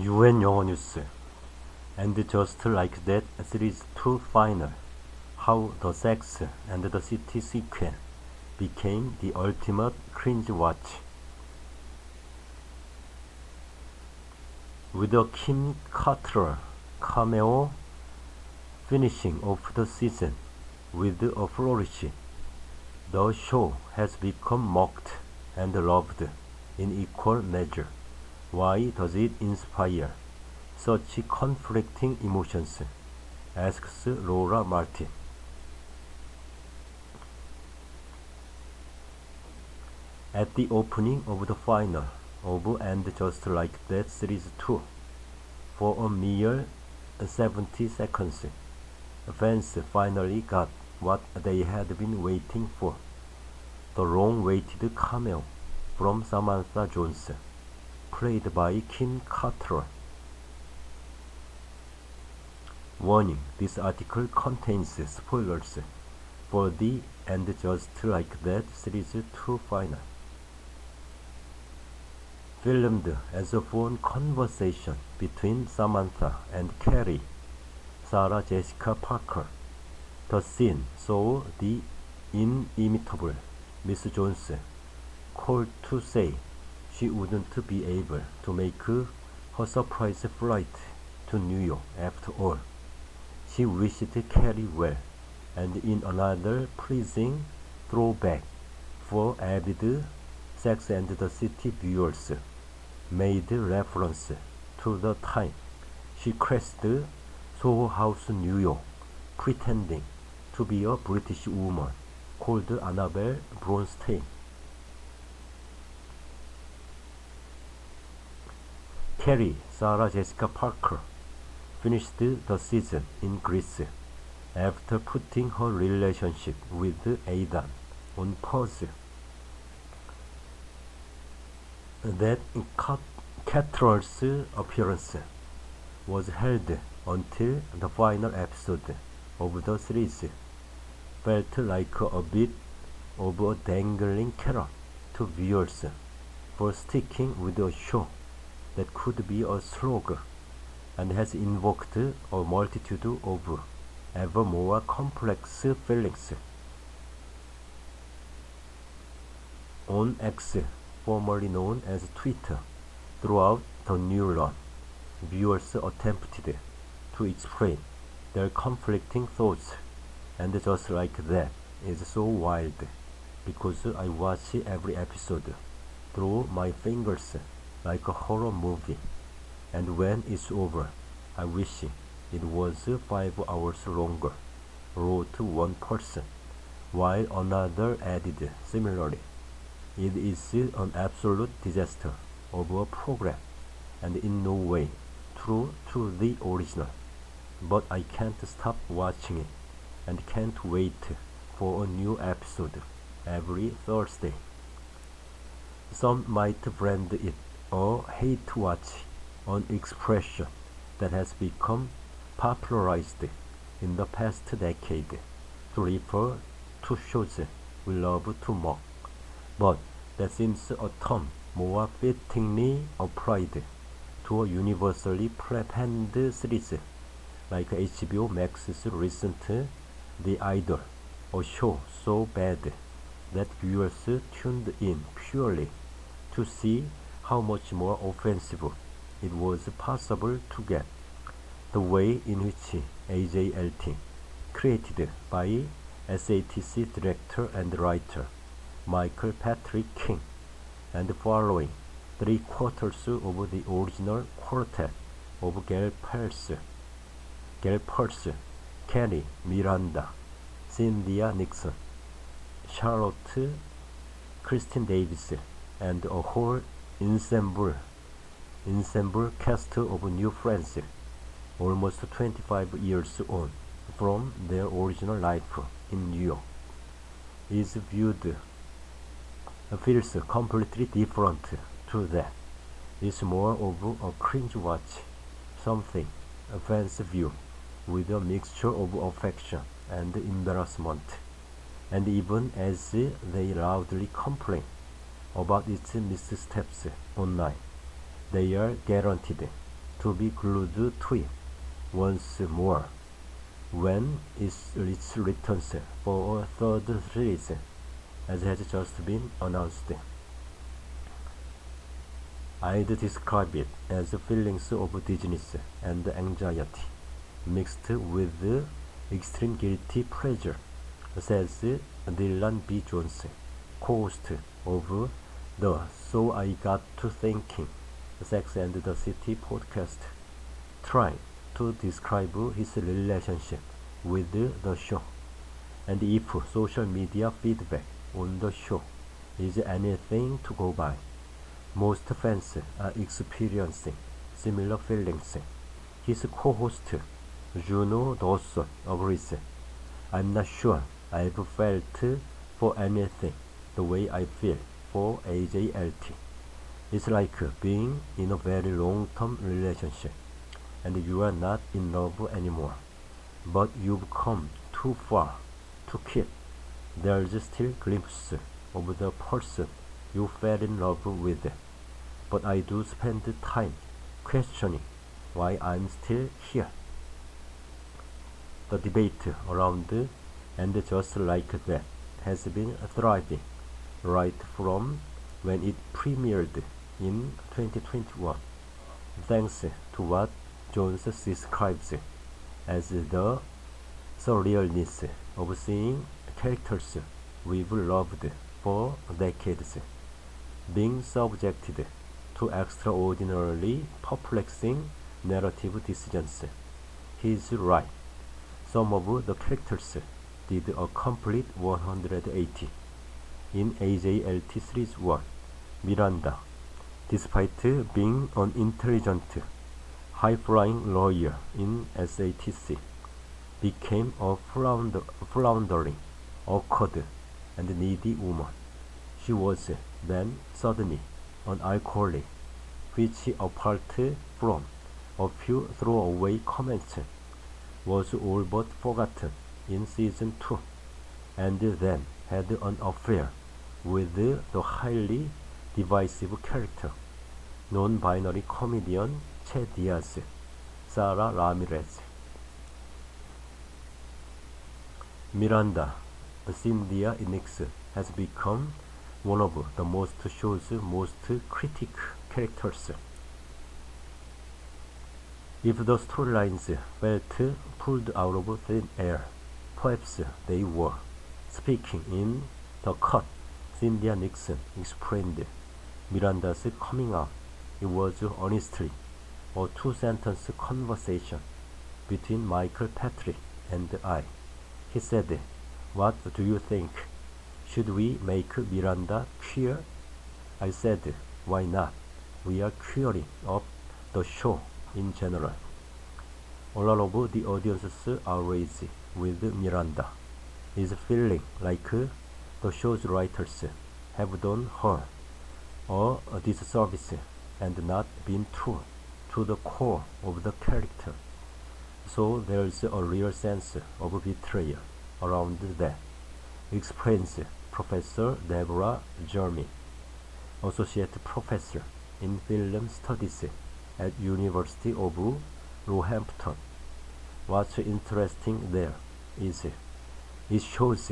UN 영어뉴스 And just like that series 2 final How the Sex and the City sequel became the ultimate cringe-watch. With a Kim Cattrall cameo finishing off the season with a flourish, the show has become mocked and loved in equal measure. Why does it inspire such conflicting emotions? Asks Laura Martin. At the opening of the final of And Just Like That Series 2, for a mere 70 seconds, fans finally got what they had been waiting for, the long-awaited cameo from Samantha Jones, played by Kim Cattrall. Warning: this article contains spoilers for the And Just Like That Series 2 final. Filmed as a phone conversation between Samantha and Carrie, Sarah Jessica Parker, the scene saw the inimitable Miss Jones call to say she wouldn't be able to make her surprise flight to New York after all. She wished Carrie well, and in another pleasing throwback for avid Sex and the City viewers, made reference to the time she crashed Soho House, New York, pretending to be a British woman called Annabelle Bronstein. Carrie, Sarah Jessica Parker, finished the season in Greece after putting her relationship with Aidan on pause. That Cattrall's appearance was held until the final episode of the series felt like a bit of a dangling carrot to viewers for sticking with a show that could be a slog and has invoked a multitude of ever more complex feelings. On X, formerly known as Twitter, throughout the new run, viewers attempted to explain their conflicting thoughts, and just like that is so wild because I watch every episode through my fingers like a horror movie, and when it's over, I wish it was 5 hours longer, wrote one person, while another added similarly. It is an absolute disaster of a program, and in no way true to the original, but I can't stop watching it, and can't wait for a new episode every Thursday. Some might brand it a hate watch, an expression that has become popularized in the past decade to refer to shows we love to mock, but that seems a term more fittingly applied to a universally panned series like HBO Max's recent The Idol, a show so bad that viewers tuned in purely to see how much more offensive it was possible to get. The way in which A.J. Elting, created by SATC director and writer Michael Patrick King, and following 3/4 of the original quartet of Gail Pearce, Carrie, Miranda, Cynthia Nixon, Charlotte, Kristen Davis, and a whole ensemble cast of new friends, almost 25 years on from their original life in New York, feels completely different to that. It's more of a cringe watch, something fans view with a mixture of affection and embarrassment, and even as they loudly complain about its missteps online, they are guaranteed to be glued to it once more when it returns for a third series, as has just been announced. I'd describe it as feelings of dizziness and anxiety, mixed with extreme guilty pleasure, says Dylan B. Jones, co-host of the So I Got to Thinking, Sex and the City podcast, trying to describe his relationship with the show, and if social media feedback on the show is anything to go by. Most fans are experiencing similar feelings. His co-host, Juno Dawson, agrees. I'm not sure I've felt for anything the way I feel for AJLT. It's like being in a very long-term relationship and you are not in love anymore, but you've come too far to quit. There's still glimpse of the person you fell in love with, but I do spend time questioning why I'm still here. The debate around And Just Like That has been thriving right from when it premiered in 2021, thanks to what Jones describes as the surrealness of seeing characters we've loved for decades being subjected to extraordinarily perplexing narrative decisions. He's right. Some of the characters did a complete 180. In AJLT Series 1, Miranda, despite being an intelligent, high-flying lawyer in SATC, became a floundering, awkward, and needy woman. She was then suddenly an alcoholic, which, apart from a few throwaway comments, was all but forgotten in Season 2, and then had an affair with the highly divisive character, non-binary comedian Che Diaz, Sarah Ramirez. Miranda, Cynthia Inix, has become one of the show's most critic characters. If the storylines felt pulled out of thin air, perhaps they were. Speaking in The Cut, Cynthia Nixon explained Miranda's coming out. It was honestly a two-sentence conversation between Michael Patrick and I. He said, "What do you think? Should we make Miranda queer?" I said, "Why not? We are queering up the show in general." A lot of the audience's outrage with Miranda is feeling like the show's writers have done her a disservice and not been true to the core of the character. So there's a real sense of betrayal around that, explains Professor Deborah Jeremy, Associate Professor in Film Studies at University of Roehampton. What's interesting there is it shows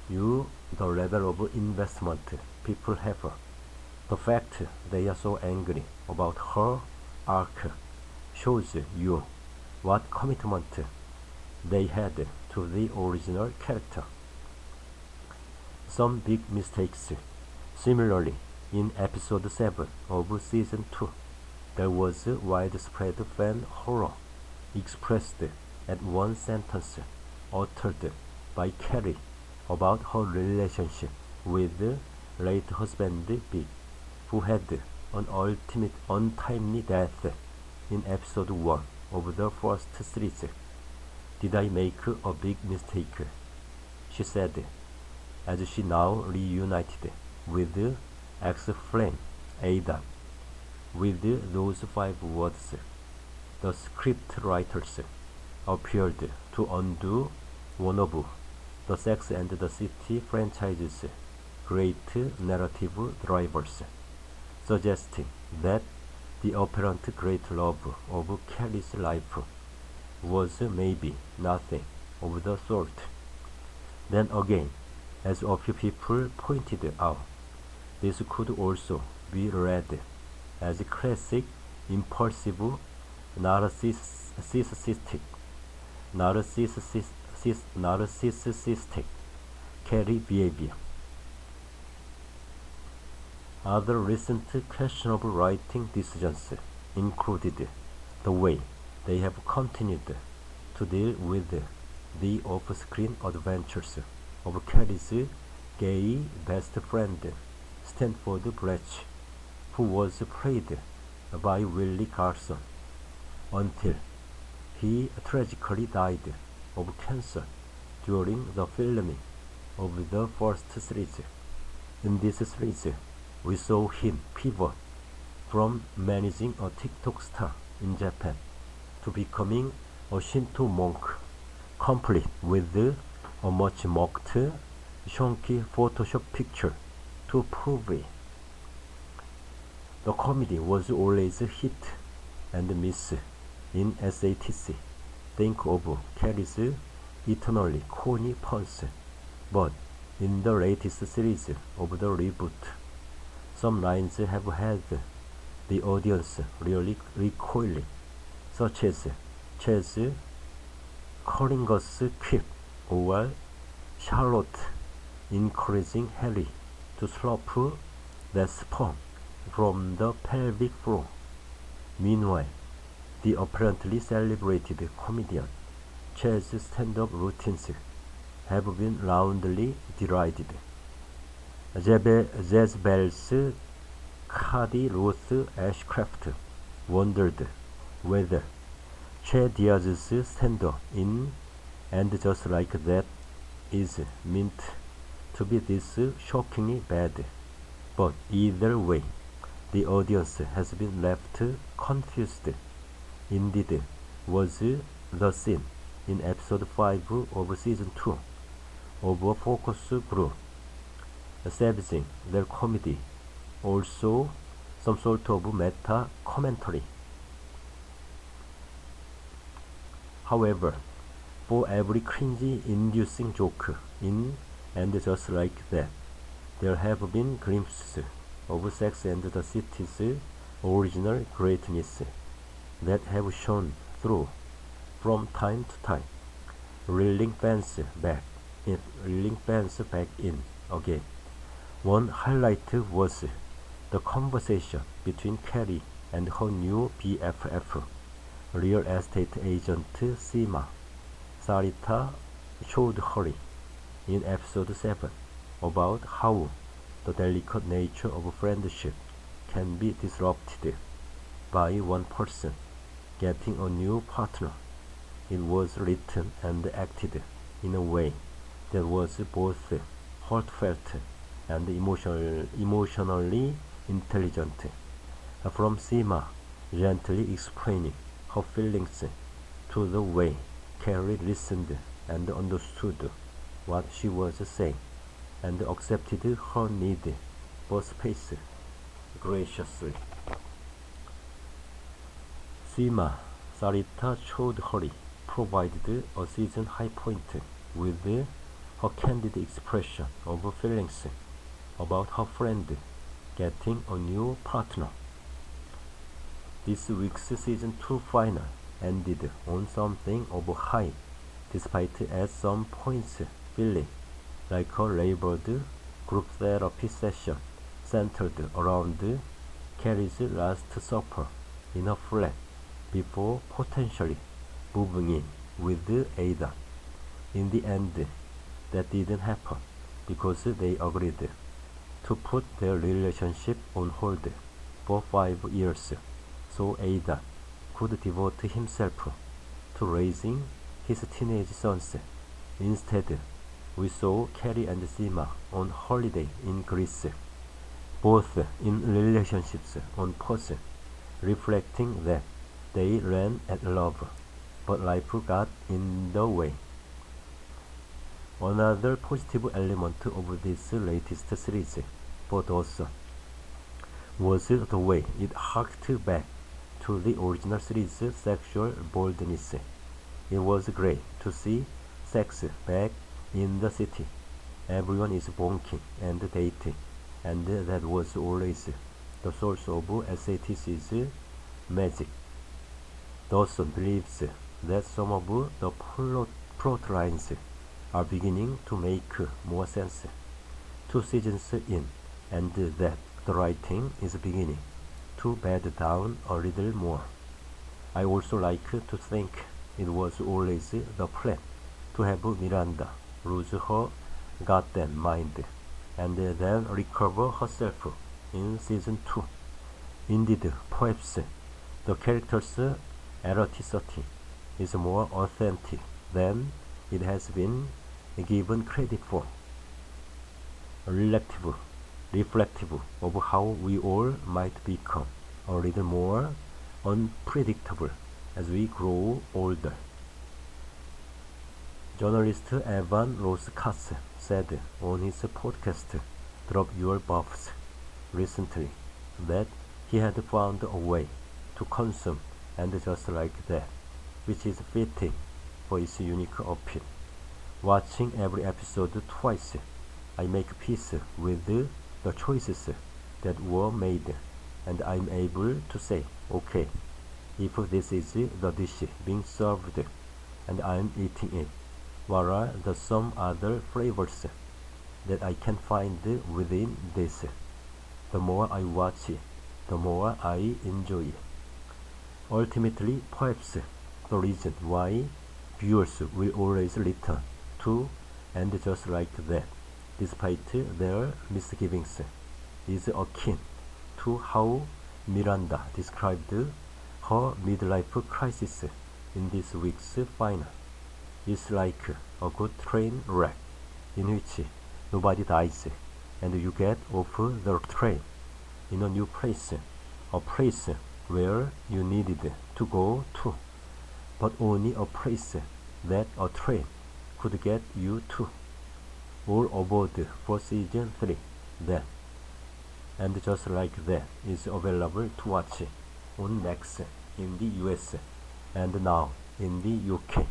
you the level of investment people have. The fact they are so angry about her arc shows you what commitment they had to the original character. Some big mistakes. Similarly, in episode 7 of season 2, there was widespread fan horror expressed at one sentence uttered by Carrie about her relationship with late husband Big, who had an ultimate untimely death in episode 1 of the first series. "Did I make a big mistake?" she said, as she now reunited with ex-flame Ada. With those 5 words, the script writers appeared to undo one of the Sex and the City franchise's great narrative drivers, suggesting that The apparent great love of Carrie's life was maybe nothing of the sort. Then again, as a few people pointed out, this could also be read as classic impulsive narcissistic Carrie behavior. Other recent questionable writing decisions included the way they have continued to deal with the off-screen adventures of Carrie's gay best friend, Stanford Bletch, who was played by Willie Carson, until he tragically died of cancer during the filming of the first series. In this series, we saw him pivot from managing a TikTok star in Japan to becoming a Shinto monk, complete with a much mocked shonky Photoshop picture to prove it. The comedy was always hit and miss in SATC. Think of Carrie's eternally corny puns, but in the latest series of the reboot, some lines have had the audience really recoiling, such as Chaz Collinger's quip or Charlotte encouraging Harry to slurp that sperm from the pelvic floor. Meanwhile, the apparently celebrated comedian Chaz's stand-up routines have been roundly derided. Jezebel's Cardi Ruth Ashcraft wondered whether Che Diaz's stand-up in And Just Like That is meant to be this shockingly bad. But either way, the audience has been left confused. Indeed, was the scene in episode 5 of season 2 of a focus group savaging their comedy also some sort of meta commentary. However, for every cringe-inducing joke in And Just Like That, there have been glimpses of Sex and the City's original greatness that have shone through from time to time, reeling fans back in again. One highlight was the conversation between Carrie and her new BFF, real estate agent Seema, Sarita Choudhury, in episode 7, about how the delicate nature of friendship can be disrupted by one person getting a new partner. It was written and acted in a way that was both heartfelt and emotionally intelligent, from Seema gently explaining her feelings to the way Carrie listened and understood what she was saying and accepted her need for space graciously. Seema Sarita Choudhury provided a season high point with her candid expression of feelings about her friend getting a new partner. This week's season 2 final ended on something of a high, despite at some points feeling like a labored group therapy session centered around Carrie's last supper in her flat before potentially moving in with Ada. In the end, that didn't happen because they agreed to put their relationship on hold for 5 years so Ada could devote himself to raising his teenage sons. Instead, we saw Carrie and Seema on holiday in Greece, both in relationships on pause, reflecting that they ran at love, but life got in the way. Another positive element of this latest series for Dawson was the way it harked back to the original series' sexual boldness. It was great to see sex back in the city. Everyone is bonking and dating, and that was always the source of SATC's magic. Dawson believes that some of the plot lines are beginning to make more sense 2 seasons in, and that the writing is beginning to bed down a little more. I also like to think it was always the plan to have Miranda lose her goddamn mind and then recover herself in season 2. Indeed, perhaps the character's eroticity is more authentic than it has been given credit for. Reflective of how we all might become a little more unpredictable as we grow older. Journalist Evan Ross Katz said on his podcast Drop Your Buffs recently that he had found a way to consume and just like that, which is fitting for its unique appeal. Watching every episode twice, I make peace with the choices that were made, and I'm able to say, okay, if this is the dish being served and I'm eating it, what are the some other flavors that I can find within this? The more I watch it, the more I enjoy it. Ultimately, perhaps the reason why viewers will always return to And Just Like That, despite their misgivings, is akin to how Miranda described her midlife crisis in this week's final. It's like a good train wreck in which nobody dies and you get off the train in a new place, a place where you needed to go to, but only a place that a train could get you to. All aboard for season 3 then. And Just Like That is available to watch on Max in the US and now in the UK.